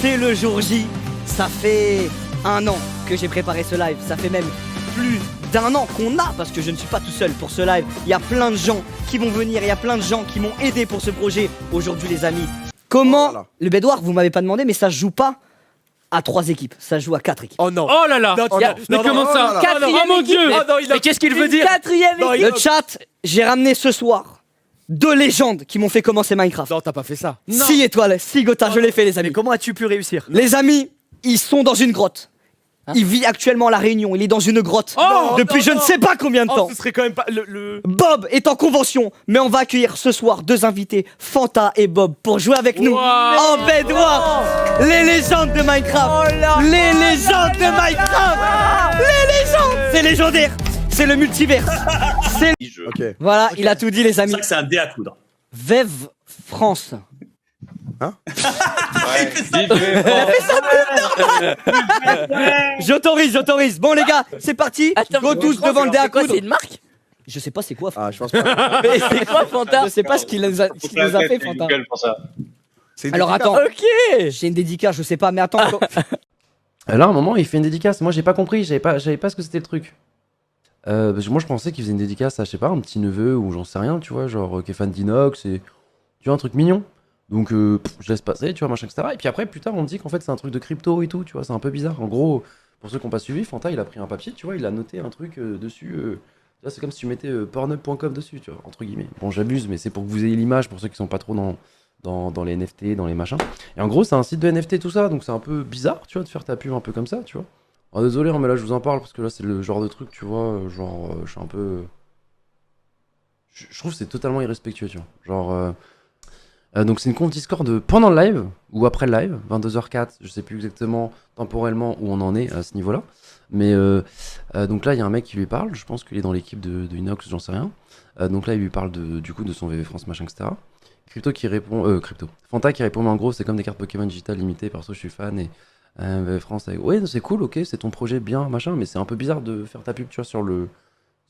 c'est le jour J. Ça fait 1 an que j'ai préparé ce live. Ça fait même plus d'1 an qu'on a, parce que je ne suis pas tout seul pour ce live. Il y a plein de gens qui vont venir, il y a plein de gens qui m'ont aidé pour ce projet. Aujourd'hui les amis, comment le Bédouard, vous m'avez pas demandé, mais ça se joue pas à 3 équipes, ça se joue à 4 équipes. Oh non. Oh là là. Mais comment ça? Oh mon dieu. Mais qu'est-ce qu'il veut dire? Le chat, j'ai ramené ce soir 2 légendes qui m'ont fait commencer Minecraft. Non, t'as pas fait ça. 6 étoiles, 6 Gotha, je l'ai fait les amis. Mais comment as-tu pu réussir? Les amis, ils sont dans une grotte. Il vit actuellement à La Réunion, il est dans une grotte depuis je ne sais pas combien de temps. Ce serait quand même pas le... Bob est en convention, mais on va accueillir ce soir 2 invités, Fanta et Bob, pour jouer avec nous en Bédouard. Les légendes de Minecraft. Les légendes de Minecraft. Les légendes. C'est légendaire. C'est le multiverse. C'est... Ok. Voilà, il a tout dit les amis. C'est ça que c'est un dé à coudre. Vev France. J'autorise. Bon les gars, c'est parti. Go tous devant le dé à coudre. C'est une marque? Je sais pas c'est quoi. Ah, je pense pas. Mais c'est quoi Fanta? Je sais pas ce qu'il nous a fait Fanta. Alors attends. Ok. J'ai une dédicace, je sais pas, mais attends. Là, à un moment, il fait une dédicace. Moi, j'ai pas compris. J'avais pas ce que c'était le truc. Parce que moi, je pensais qu'il faisait une dédicace à, je sais pas, un petit neveu ou j'en sais rien, tu vois, genre qui est fan d'Inox et tu vois un truc mignon. Donc, je laisse passer, tu vois, machin, etc. Et puis après, plus tard, on me dit qu'en fait, c'est un truc de crypto et tout, tu vois, c'est un peu bizarre. En gros, pour ceux qui n'ont pas suivi, Fanta, il a pris un papier, tu vois, il a noté un truc dessus. Tu vois, c'est comme si tu mettais pornhub.com dessus, tu vois, entre guillemets. Bon, j'abuse, mais c'est pour que vous ayez l'image, pour ceux qui sont pas trop dans les NFT, dans les machins. Et en gros, c'est un site de NFT, tout ça, donc c'est un peu bizarre, tu vois, de faire ta pub un peu comme ça, tu vois. Oh, désolé, mais là, je vous en parle, parce que là, c'est le genre de truc, tu vois, genre, je suis un peu... Je trouve que c'est totalement irrespectueux, tu vois. Genre... donc c'est une conf Discord pendant le live, ou après le live, 22h04, je sais plus exactement temporellement où on en est à ce niveau-là. Mais donc là, il y a un mec qui lui parle, je pense qu'il est dans l'équipe de Inox, j'en sais rien. Donc là, il lui parle du coup de son VV France, machin, etc. Qui répond, Fanta qui répond, mais en gros, c'est comme des cartes Pokémon digitales limitées, perso, je suis fan, et VV France, ouais, c'est cool, ok, c'est ton projet bien, machin, mais c'est un peu bizarre de faire ta pub, tu vois, sur le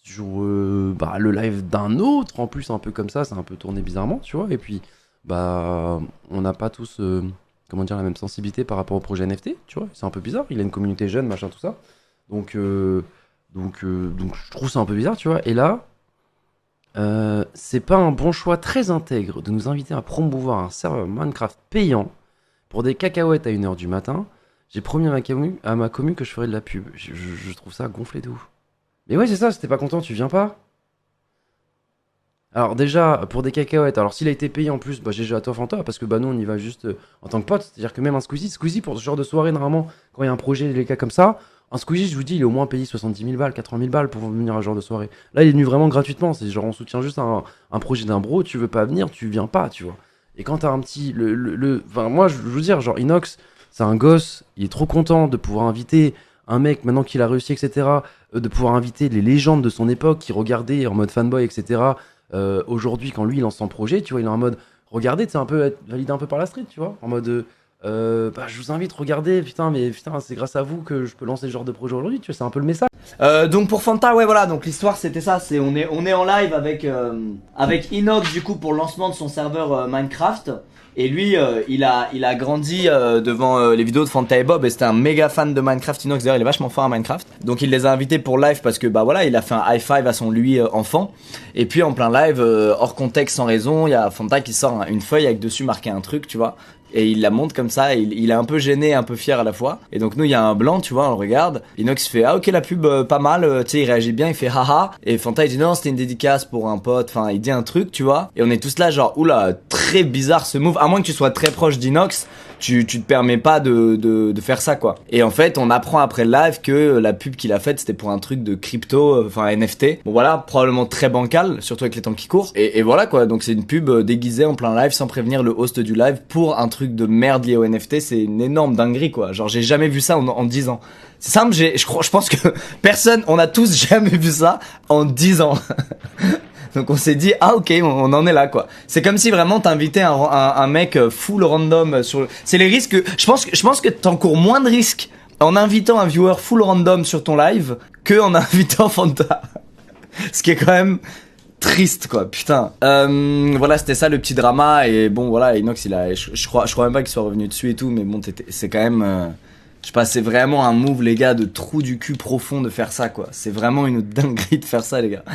live d'un autre, en plus, un peu comme ça, c'est un peu tourné bizarrement, tu vois, et puis... Bah, on n'a pas tous, comment dire, la même sensibilité par rapport au projet NFT, tu vois, c'est un peu bizarre, il a une communauté jeune, machin, tout ça, donc je trouve ça un peu bizarre, tu vois, et là, c'est pas un bon choix très intègre de nous inviter à promouvoir un serveur Minecraft payant pour des cacahuètes à 1h du matin. J'ai promis à ma commu que je ferais de la pub, je trouve ça gonflé de ouf. Mais ouais, c'est ça, si t'es pas content, tu viens pas. Alors déjà, pour des cacahuètes, alors s'il a été payé en plus, bah GG à toi Fanta, parce que bah nous on y va juste en tant que pote, c'est-à-dire que même un Squeezie pour ce genre de soirée, normalement, quand il y a un projet, les cas comme ça, un Squeezie, je vous dis, il est au moins payé 70 000 balles, 80 000 balles pour venir à ce genre de soirée. Là, il est venu vraiment gratuitement, c'est genre on soutient juste un projet d'un bro, tu veux pas venir, tu viens pas, tu vois. Et quand t'as un petit, enfin moi je veux dire, genre Inox, c'est un gosse, il est trop content de pouvoir inviter un mec, maintenant qu'il a réussi, etc., de pouvoir inviter les légendes de son époque qui regardaient en mode fanboy, etc., aujourd'hui, quand lui il lance son projet, tu vois, il est en mode regardez, tu sais, un peu être validé un peu par la street, tu vois, en mode bah, je vous invite, regardez, putain, c'est grâce à vous que je peux lancer ce genre de projet aujourd'hui, tu vois, c'est un peu le message. Donc pour Fanta, ouais, voilà, donc l'histoire c'était ça, c'est on est en live avec Inox du coup pour le lancement de son serveur Minecraft. Et lui, il a grandi devant les vidéos de Fanta et Bob et c'était un méga fan de Minecraft. Inox d'ailleurs, il est vachement fort à Minecraft. Donc il les a invités pour live parce que bah voilà, il a fait un high five à son lui enfant. Et puis en plein live, hors contexte, sans raison, il y a Fanta qui sort une feuille avec dessus marqué un truc, tu vois. Et il la montre comme ça, et il est un peu gêné, un peu fier à la fois. Et donc nous, il y a un blanc, tu vois, on le regarde. Inox fait ah ok la pub pas mal, tu sais, il réagit bien, il fait haha. Et Fanta il dit non, c'était une dédicace pour un pote. Enfin, il dit un truc, tu vois. Et on est tous là genre oula, très bizarre ce move. À moins que tu sois très proche d'Inox, tu te permets pas de faire ça quoi. Et en fait, on apprend après le live que la pub qu'il a faite c'était pour un truc de crypto, enfin NFT. Bon voilà, probablement très bancal, surtout avec les temps qui courent. Et voilà quoi. Donc c'est une pub déguisée en plein live sans prévenir le host du live pour un truc de merde lié au NFT. C'est une énorme dinguerie quoi. Genre j'ai jamais vu ça en 10 ans. C'est simple, je pense que personne, on a tous jamais vu ça en 10 ans. Donc on s'est dit ah ok on en est là quoi. C'est comme si vraiment t'invitais un mec full random sur. C'est les risques. Je pense que t'encours moins de risques en invitant un viewer full random sur ton live que en invitant Fanta. Ce qui est quand même triste quoi, putain. Voilà, c'était ça le petit drama. Et bon, voilà, Inox, je crois même pas qu'il soit revenu dessus et tout, mais bon, c'est quand même. Je sais pas, c'est vraiment un move, les gars, de trou du cul profond de faire ça, quoi. C'est vraiment une dinguerie de faire ça, les gars.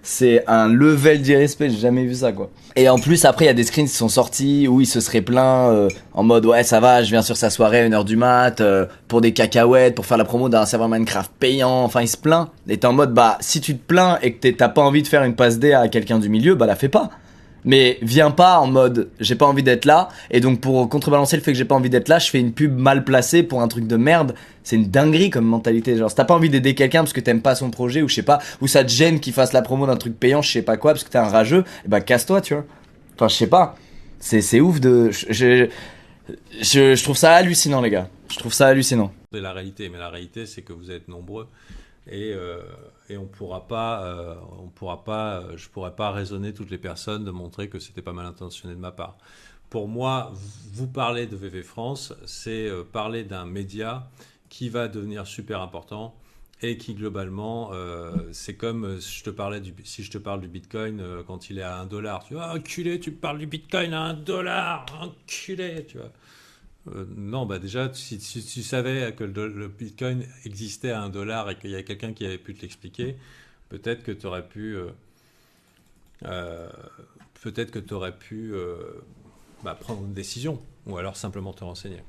C'est un level d'irrespect, j'ai jamais vu ça, quoi. Et en plus, après, il y a des screens qui sont sortis où il se serait plaint en mode ouais, ça va, je viens sur sa soirée à 1h du mat pour des cacahuètes, pour faire la promo d'un serveur Minecraft payant. Enfin, il se plaint. Et t'es en mode bah, si tu te plains et que t'as pas envie de faire une passe D à quelqu'un du milieu, bah la fais pas. Mais viens pas en mode j'ai pas envie d'être là, et donc pour contrebalancer le fait que j'ai pas envie d'être là, je fais une pub mal placée pour un truc de merde. C'est une dinguerie comme mentalité. Genre si t'as pas envie d'aider quelqu'un parce que t'aimes pas son projet, ou je sais pas, ou ça te gêne qu'il fasse la promo d'un truc payant, je sais pas quoi, parce que t'es un rageux, et bah casse-toi, tu vois. Enfin je sais pas. C'est ouf de. Je trouve ça hallucinant, les gars. Je trouve ça hallucinant. C'est la réalité, mais la réalité c'est que vous êtes nombreux. Et on pourra pas, je pourrais pas raisonner toutes les personnes de montrer que c'était pas mal intentionné de ma part. Pour moi, vous parler de VV France, c'est parler d'un média qui va devenir super important et qui globalement, c'est comme si je te parle du Bitcoin quand il est à $1. Tu vois, enculé, tu me parles du Bitcoin à $1, enculé, tu vois. Non, bah déjà, si tu savais que le Bitcoin existait à $1 et qu'il y a quelqu'un qui avait pu te l'expliquer, peut-être que tu aurais pu, prendre une décision, ou alors simplement te renseigner.